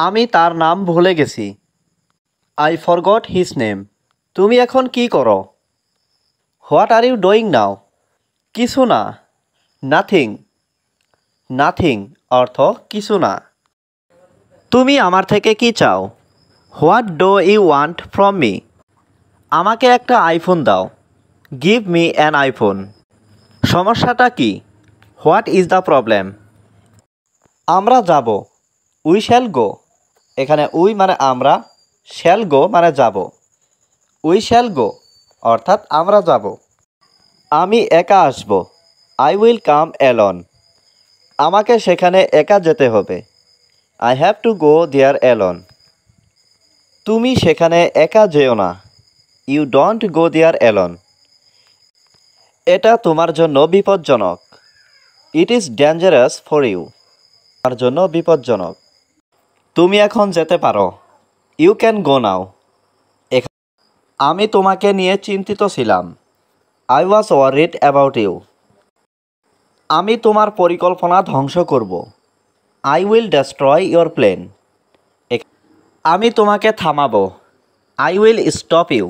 আমি তার নাম ভুলে গেছি। I forgot his name. তুমি এখন কি করো? What are you doing now? কিছু না। নাথিং। নাথিং অর্থ কিছু না। তুমি আমার থেকে কি চাও? What do you want from me? আমাকে একটা আইফোন দাও। Give me an iPhone. সমস্যাটা কি? What is the problem? আমরা যাব। We shall go. এখানে উই মানে আমরা, শ্যাল গো মানে যাব। উই শ্যাল গো অর্থাৎ আমরা যাব। আমি একা আসব। I will come alone. আমাকে সেখানে একা যেতে হবে। I have to go there alone. তুমি সেখানে একা যেও না। You don't go there alone. এটা তোমার জন্য বিপজ্জনক। It is dangerous for you. তোমার জন্য বিপজ্জনক। তুমি এখন যেতে পারো। You can go now. আমি তোমাকে নিয়ে চিন্তিত ছিলাম। I was worried about you. আমি তোমার পরিকল্পনা ধ্বংস করব। I will destroy your plan. আমি তোমাকে থামাবো। I will stop you.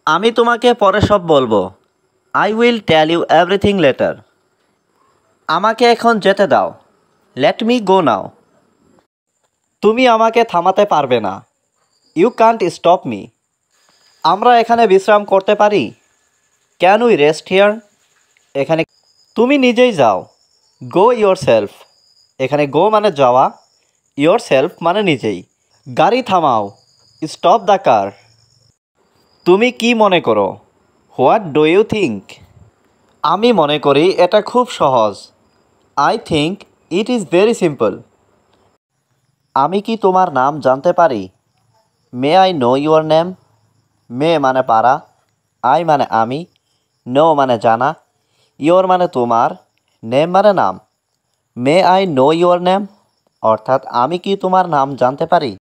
আমি তোমাকে পরে সব বলবো। I will tell you everything later. আমাকে এখন যেতে দাও। Let me go now. তুমি আমাকে থামাতে পারবে না। You can't stop me. আমরা এখানে বিশ্রাম করতে পারি। Can we rest here? এখানে তুমি নিজেই যাও। Go yourself. এখানে গো মানে যাওয়া, ইয়োর সেলফ মানে নিজেই। গাড়ি থামাও। Stop the car. তুমি কি মনে করো? What do you think? আমি মনে করি এটা খুব সহজ। I think it is very simple. আমি কি তোমার নাম জানতে পারি? May I know your name? May মানে পারা, আই মানে আমি, নো মানে জানা, ইয়োর মানে তোমার, নেম মানে নাম। মে আই নো ইউর নেম অর্থাৎ আমি কি তোমার নাম জানতে পারি?